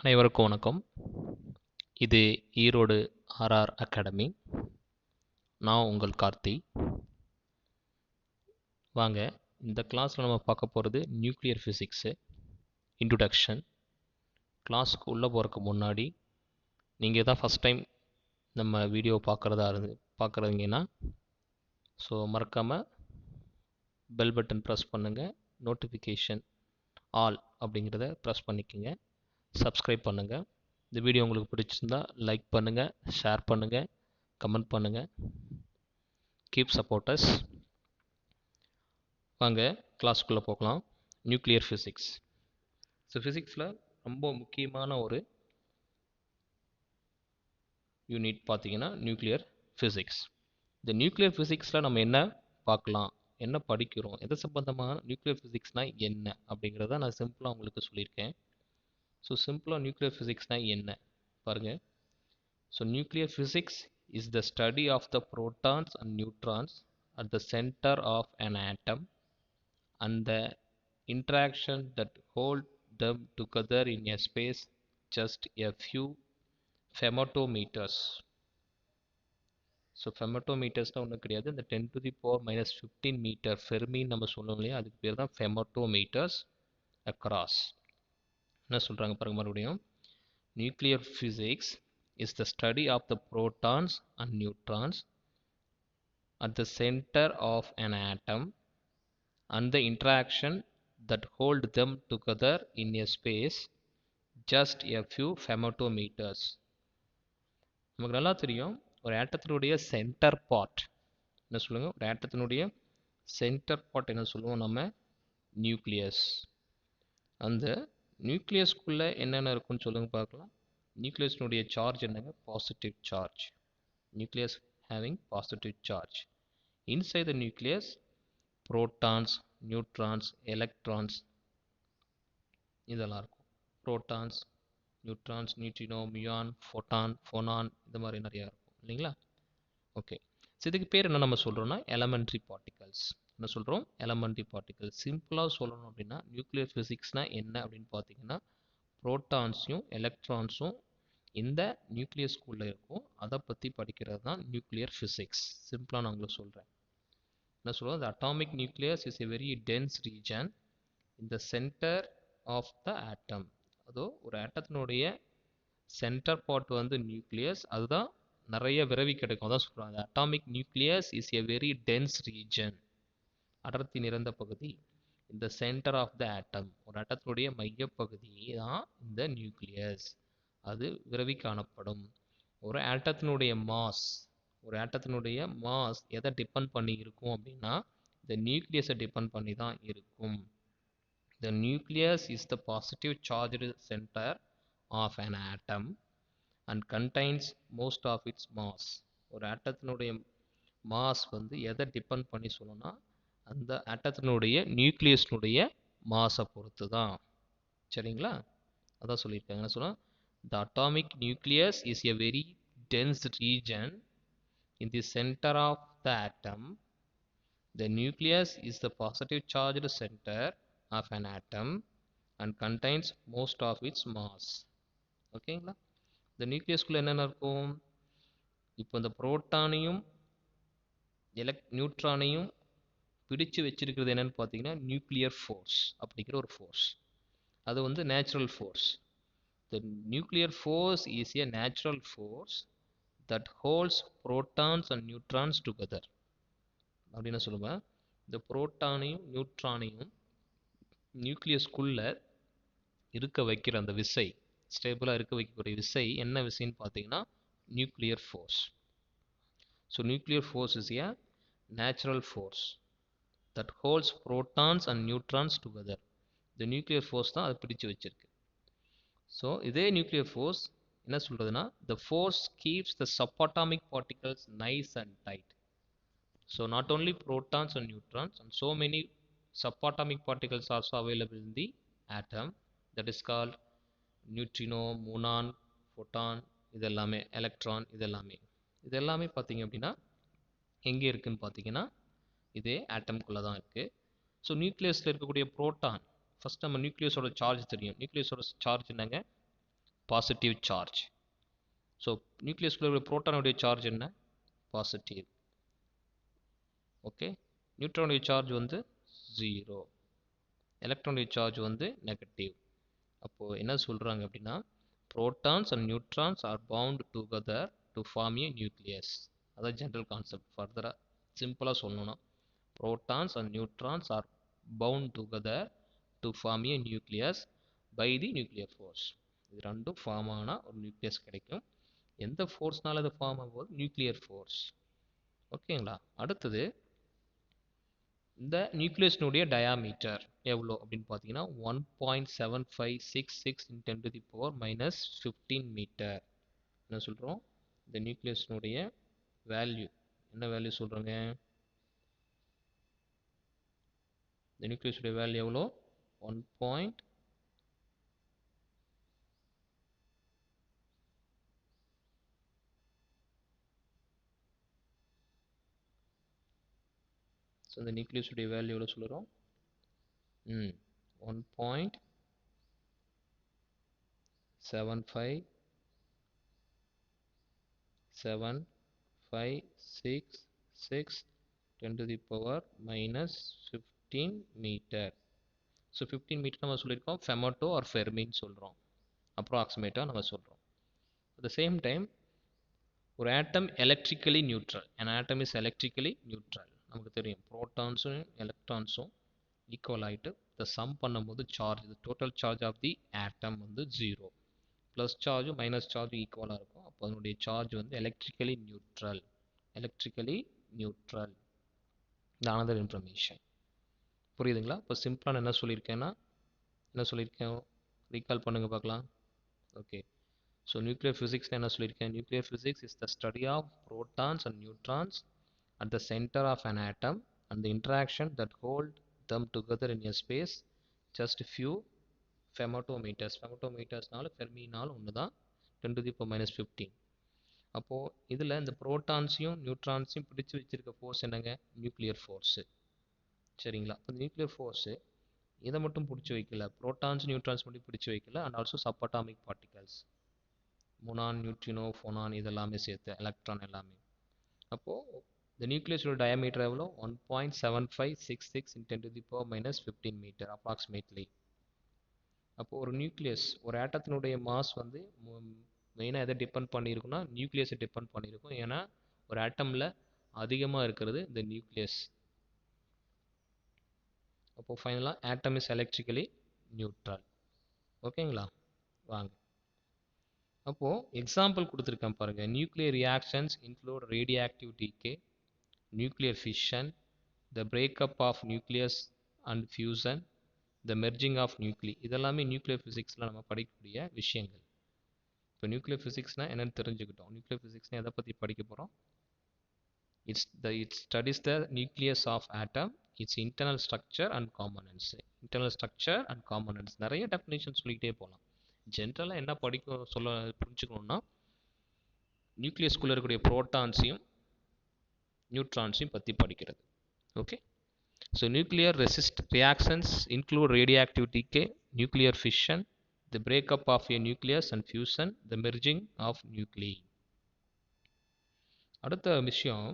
அனைவருக்கும் வணக்கம். இது ஈரோடு ஆர்ஆர் அகாடமி. நான் உங்கள் கார்த்தி. வாங்க, இந்த கிளாஸில் நம்ம பார்க்க போகிறது நியூக்ளியர் ஃபிசிக்ஸு இன்ட்ரொடக்ஷன். கிளாஸுக்கு உள்ளே போகிறதுக்கு முன்னாடி நீங்கள் தான் ஃபஸ்ட் டைம் நம்ம வீடியோ பார்க்குறீங்கன்னா ஸோ மறக்காமல் பெல் பட்டன் ப்ரெஸ் பண்ணுங்கள். நோட்டிஃபிகேஷன் ஆல் அப்படிங்கிறத ப்ரெஸ் பண்ணிக்கோங்க. சப்ஸ்கிரைப் பண்ணுங்கள். இந்த வீடியோ உங்களுக்கு பிடிச்சிருந்தா லைக் பண்ணுங்கள், ஷேர் பண்ணுங்கள், கமெண்ட் பண்ணுங்கள். Keep supporters. வாங்க கிளாஸ்க்குள்ளே போகலாம். Nuclear physics. ஸோ ஃபிசிக்ஸில் ரொம்ப முக்கியமான ஒரு யூனிட் பார்த்தீங்கன்னா நியூக்ளியர் ஃபிசிக்ஸ். இந்த நியூக்ளியர் ஃபிசிக்ஸில் நம்ம என்ன பார்க்கலாம், என்ன படிக்கிறோம், எது சம்பந்தமான நியூக்ளியர் ஃபிசிக்ஸ்னால் என்ன அப்படிங்கிறத நான் சிம்பிளாக உங்களுக்கு சொல்லியிருக்கேன். ஸோ சிம்பிளாக நியூக்ளியர் ஃபிசிக்ஸ்னால் என்ன பாருங்கள். So nuclear physics is the study of the protons and neutrons at the center of an atom and the interaction that hold them together in a space just a few femtometers. So ஃபெமட்டோமீட்டர்ஸ்னால் ஒன்றும் கிடையாது. இந்த 10 to the power minus 15 metre ஃபெர்மின்னு நம்ம சொல்லுவோம் இல்லையா, அதுக்கு பேர் தான் ஃபெமட்டோமீட்டர்ஸ் அக்ராஸ். என்ன சொல்கிறாங்க பாருங்க மறுபடியும். Nuclear physics is the study of the protons and neutrons at the center of an atom and the interaction that hold them together in a space just a few femtometers. நமக்கு நல்லா தெரியும், ஒரு ஆட்டத்தினுடைய centre part என்ன சொல்லுங்க, ஒரு ஆட்டத்தினுடைய centre part என்ன சொல்லுவோம் நம்ம, நியூக்ளியஸ். அந்த நியூக்ளியஸ்குள்ளே என்னென்ன இருக்குன்னு சொல்லுங்க பார்க்கலாம். நியூக்ளியஸ்னுடைய சார்ஜ் என்னங்க, positive charge. Nucleus having positive charge. Inside the nucleus, protons, neutrons, electrons இதெல்லாம் இருக்கும். protons, neutrons, neutrino, muon, phonon இந்த மாதிரி நிறையா இருக்கும் இல்லைங்களா. ஓகே, ஸோ இதுக்கு பேர் என்ன நம்ம சொல்கிறோம்னா எலமெண்ட்ரி பார்ட்டிகல்ஸ். என்ன சொல்கிறோம், எலமெண்ட்ரி பார்ட்டிகல்ஸ். சிம்பிளாக சொல்லணும் அப்படின்னா நியூக்ளியர் ஃபிசிக்ஸ்னால் என்ன அப்படின்னு பார்த்தீங்கன்னா, ப்ரோட்டான்ஸையும் எலக்ட்ரான்ஸும் இந்த நியூக்ளியஸ்குள்ளே இருக்கும், அதை பற்றி படிக்கிறது தான் நியூக்ளியர் ஃபிசிக்ஸ். சிம்பிளாக நான் உங்களுக்கு சொல்கிறேன். என்ன சொல்கிறோம், the atomic nucleus is a very dense region in the center of the atom. அதோ ஒரு ஆட்டத்தினுடைய சென்டர் பார்ட் வந்து நியூக்ளியஸ், அதுதான் நிறைய விரவி கிடைக்கும். அதான் சொல்கிறாங்க atomic nucleus is a very dense region, அடர்த்தி நிறைந்த பகுதி. இந்த சென்டர் ஆஃப் த ஆட்டம், ஒரு ஆட்டத்தினுடைய மையப்பகுதி தான் இந்த நியூக்ளியஸ், அது விரவி காணப்படும். ஒரு ஆட்டத்தினுடைய மாஸ் எதை டிபெண்ட் பண்ணி இருக்கும் அப்படின்னா இந்த நியூக்ளியஸை டிபெண்ட் பண்ணி தான் இருக்கும். The nucleus is the positive charged center of an atom and contains most of its mass. ஒரு ஆட்டத்தினுடைய மாஸ் வந்து எதை டிபெண்ட் பண்ணி சொல்லணும்னா அந்த ஆட்டத்தினுடைய நியூக்ளியஸ்னுடைய மாஸை பொறுத்து தான். சரிங்களா, அதான் சொல்லியிருக்காங்க. என்ன சொல்லலாம், the atomic nucleus is a very dense region in the center of the atom. The nucleus is the positive charged center of an atom and contains most of its mass. ஓகேங்களா, இந்த நியூக்ளியஸ்குள்ளே என்னென்ன இருக்கும், இப்போ இந்த புரோட்டானையும் நியூட்ரானையும் பிடிச்சு வச்சிருக்கிறது என்னன்னு பார்த்தீங்கன்னா நியூக்ளியர் ஃபோர்ஸ் அப்படிங்கிற ஒரு ஃபோர்ஸ். அது வந்து natural force. The nuclear force is a natural force that holds protons and neutrons together. அப்படின்னு சொல்லுவேன். இந்த புரோட்டானையும் நியூட்ரானையும் நியூக்ளியஸ்குள்ள இருக்க வைக்கிற அந்த விசை, ஸ்டேபிளாக இருக்க வைக்கக்கூடிய விசை என்ன விசைன்னு பார்த்தீங்கன்னா nuclear force. So nuclear force is a natural force that holds protons and neutrons together. இந்த நியூக்ளியர் ஃபோர்ஸ் தான் அதை பிடிச்சு வச்சிருக்கு. ஸோ இதே நியூக்ளியர் ஃபோர்ஸ் என்ன சொல்கிறதுனா, the force keeps the subatomic particles nice and tight. So not only protons and neutrons and so many subatomic particles also available in the atom, that is called neutrino, muon, photon, இதெல்லாமே electron, இதெல்லாமே பார்த்தீங்க அப்படின்னா எங்கே இருக்குதுன்னு பார்த்தீங்கன்னா இதே ஆட்டம்குள்ளே தான் இருக்குது. ஸோ நியூக்ளியஸில் இருக்கக்கூடிய புரோட்டான், ஃபஸ்ட் நம்ம நியூக்ளியஸோட சார்ஜ் தெரியும். நியூக்ளியஸோட சார்ஜ் என்னங்க, பாசிட்டிவ் சார்ஜ். ஸோ நியூக்ளியஸ்குள்ள புரோட்டானுடைய சார்ஜ் என்ன? பாசிட்டிவ். ஓகே, நியூட்ரானுடைய சார்ஜ் வந்து 0, எலக்ட்ரானுடைய சார்ஜ் வந்து நெகட்டிவ். அப்போது என்ன சொல்கிறாங்க அப்படின்னா, protons and neutrons are bound together to form a nucleus. அதான் ஜென்ரல் கான்செப்ட். ஃபர்தராக சிம்பிளாக சொல்லணும்னா, protons and neutrons are bound together to form a nucleus by the nuclear force. இது ரெண்டும் ஃபார்ம் ஆனால் ஒரு நியூக்ளியஸ் கிடைக்கும். எந்த ஃபோர்ஸ்னால அது ஃபார்ம் ஆகும்போது? Nuclear force. ஓகேங்களா? அடுத்தது இந்த நியூக்ளியஸ்னுடைய டயாமீட்டர் எவ்வளோ அப்படின்னு பார்த்தீங்கன்னா 1.7566 × 10⁻⁻15 மீட்டர். என்ன சொல்கிறோம்? இந்த நியூக்ளியஸ்னுடைய வேல்யூ என்ன வேல்யூ சொல்கிறோங்க? இந்த நியூக்ளியஸுடைய வேல்யூ எவ்வளோ? 1. ஸோ இந்த நியூக்ளியஸுடைய வேல்யூ எவ்வளோ சொல்கிறோம்? 1.75756 10⁻⁻15 மீட்டர். ஸோ 15 மீட்டர் நம்ம சொல்லியிருக்கோம் ஃபெமட்டோ ஆர் ஃபெர்மின்னு சொல்கிறோம், அப்ராக்சிமேட்டாக நம்ம சொல்கிறோம். அட் த சேம் டைம் ஒரு atom electrically neutral. an atom is electrically neutral. நமக்கு தெரியும் ப்ரோட்டான்ஸும் எலக்ட்ரான்ஸும் ஈக்குவல் ஆகிட்டு இதை சம் பண்ணும்போது சார்ஜ், இது டோட்டல் சார்ஜ் ஆஃப் தி ஆட்டம் வந்து 0, ப்ளஸ் சார்ஜும் மைனஸ் சார்ஜும் ஈக்குவலாக இருக்கும். அப்போ அதனுடைய சார்ஜ் வந்து எலக்ட்ரிக்கலி நியூட்ரல். Electrically neutral. இந்த அனதர் இன்ஃபர்மேஷன் புரியுதுங்களா? இப்போ சிம்பிளாக நான் என்ன சொல்லியிருக்கேன்னா, என்ன சொல்லியிருக்கேன் ரீகால் பண்ணுங்க பார்க்கலாம். ஓகே, ஸோ நியூக்ளியர் ஃபிசிக்ஸ் என்ன சொல்லியிருக்கேன்? Nuclear physics is the study of protons and neutrons at the center of an atom and the interaction that hold them together in a space just few femtometers. femtometersனால ஃபெர்மினால ஒன்று தான் 10⁻⁻15. அப்போது இதில் இந்த புரோட்டான்ஸையும் நியூட்ரான்ஸையும் பிடிச்சி வச்சிருக்க force என்னங்க? Nuclear force. சரிங்களா? இப்போ நியூக்ளியர் ஃபோர்ஸு இதை மட்டும் பிடிச்சி வைக்கல, புரோட்டான்ஸ் நியூட்ரான்ஸ் மட்டும் பிடிச்சி வைக்கல, and also subatomic particles, முனான், neutrino, ஃபோனான் இதெல்லாமே சேர்த்து, எலக்ட்ரான் எல்லாமே. அப்போது இந்த நியூக்ளியஸோட டயாமீட்டர் எவ்வளோ? 1.7566 × 10⁻⁻15 மீட்டர் அப்ராக்சிமேட்லி. அப்போது ஒரு நியூக்ளியஸ், ஒரு ஆட்டத்தினுடைய மாஸ் வந்து மெயினாக எதை டிபெண்ட் பண்ணியிருக்குன்னா நியூக்ளியஸை டிபெண்ட் பண்ணியிருக்கும். ஏன்னா ஒரு ஆட்டமில் அதிகமாக இருக்கிறது இந்த நியூக்ளியஸ். அப்போது ஃபைனலாக ஆட்டம் இஸ் எலக்ட்ரிக்கலி நியூட்ரல். ஓகேங்களா? வாங்க அப்போது எக்ஸாம்பிள் கொடுத்துருக்கேன் பாருங்கள். Nuclear reactions include radioactive decay, nuclear fission, the breakup of nucleus and fusion, the merging of nuclei. இதெல்லாமே நியூக்ளியர் ஃபிசிக்ஸில் நம்ம படிக்கக்கூடிய விஷயங்கள். இப்போ நியூக்ளியர் ஃபிசிக்ஸ்னால் என்னென்னு தெரிஞ்சுக்கிட்டோம். நியூக்ளியர் ஃபிசிக்ஸ்னால் எதை பற்றி படிக்க போகிறோம்? It studies the nucleus of atom, its internal structure and components. Internal structure and components நிறைய டெஃபினேஷன் சொல்லிக்கிட்டே போகலாம். ஜென்ரலாக என்ன புரிஞ்சுக்கணுன்னா நியூக்ளியஸ்குள்ளே இருக்கக்கூடிய புரோட்டான்ஸையும் நியூட்ரான்ஸையும் பற்றி படிக்கிறது. Okay, so nuclear reactions include radioactive decay, nuclear fission, the breakup of a nucleus and fusion, the merging of nuclei. அடுத்த விஷயம்,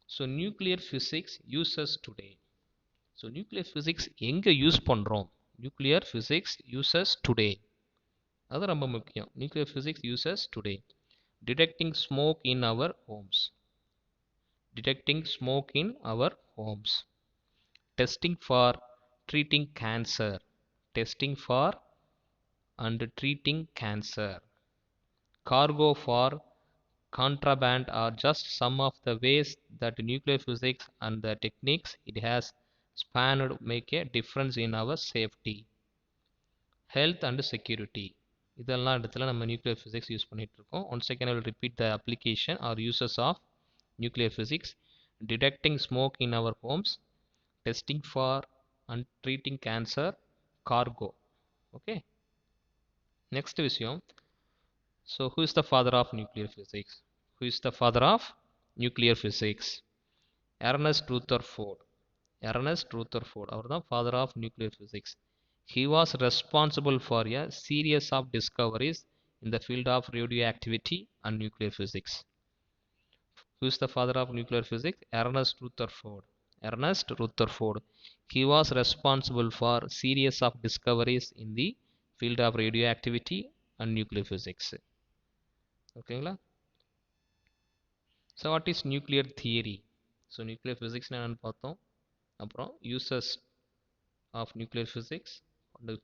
so nuclear physics uses today. So nuclear physics எங்கே யூஸ் பண்ணுறோம்? நியூக்ளியர் ஃபிசிக்ஸ் யூசஸ் டுடே, அது ரொம்ப முக்கியம். Nuclear physics uses today. Detecting smoke in our homes. Detecting smoke in our homes. Testing for treating cancer. Testing for and treating cancer. Cargo for contraband are just some of the ways that nuclear physics and the techniques it has spanned make a difference in our safety, health and security. இதெல்லாம் இடத்துல நம்ம nuclear physics use பண்ணிட்டு இருக்கோம். Once again I will repeat the application or uses of nuclear physics: detecting smoke in our homes, testing for and treating cancer, cargo. Okay, next விஷயம், so who is the father of nuclear physics? Who is the father of nuclear physics? Ernest Rutherford. Ernest Rutherford, அவர் தான் father of nuclear physics. He was responsible for a series of discoveries in the field of radioactivity and nuclear physics. Who is the father of nuclear physics? Ernest Rutherford. Ernest Rutherford. He was responsible for series of discoveries in the field of radioactivity and nuclear physics. ஓகேங்களா? So what is nuclear theory? So nuclear physics என்னன்னு பார்த்தோம். அப்புறம் uses of nuclear physics.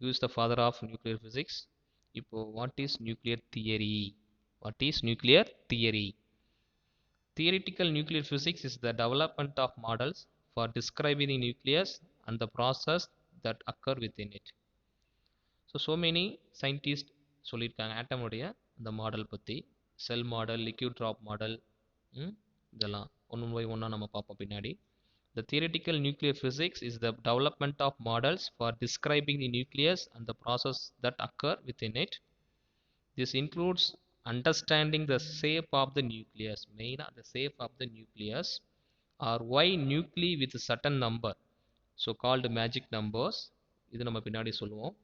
Who is the father of nuclear physics? இப்போ what is nuclear theory? What is nuclear theory? Theoretical nuclear physics is the development of models for describing the nucleus and the process that occur within it. So many scientists சொல்லியிருக்காங்க ஆட்டமுடைய அந்த model பற்றி, செல் model, liquid drop model, இதெல்லாம் one by ஒன்னாக நம்ம பார்ப்போம் பின்னாடி. The theoretical nuclear physics is the development of models for describing the nucleus and the process that occur within it. This includes understanding the shape of the nucleus, main the shape of the nucleus, or why nuclei with a certain number, so called magic numbers. இது நம்ம பின்னாடி சொல்லுவோம்.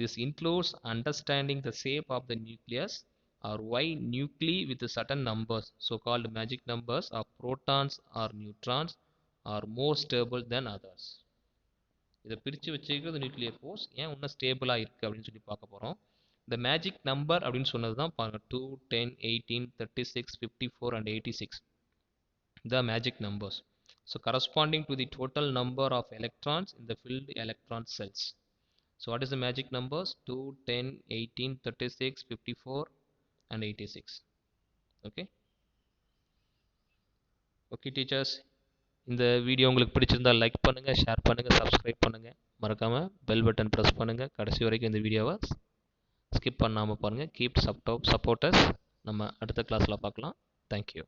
This includes understanding the shape of the nucleus or why nuclei with a certain numbers, so called magic numbers, of protons or neutrons are more stable than others. இதை பிரித்து வச்சுக்கிறது nuclear force ஏன் இன்னும் ஸ்டேபிளாக இருக்குது அப்படின்னு சொல்லி பார்க்க போகிறோம். இந்த மேஜிக் நம்பர் அப்படின்னு சொன்னது தான் பாருங்கள், 2, 10, 18, 36, 54 and 86 the magic numbers. So corresponding to the total number of electrons in the filled electron cells. So what is the magic numbers? 2, 10, 18, 36, 54 and 86. Okay. Okay teachers, இந்த வீடியோ உங்களுக்கு பிடிச்சிருந்தால் லைக் பண்ணுங்கள், share பண்ணுங்கள், subscribe பண்ணுங்கள், மறக்காமல் bell button press பண்ணுங்கள். கடைசி வரைக்கும் இந்த வீடியோவை ஸ்கிப் பண்ணாமல் பாருங்கள். Keep supporters. நம்ம அடுத்த கிளாஸில் பார்க்கலாம். தேங்க்யூ.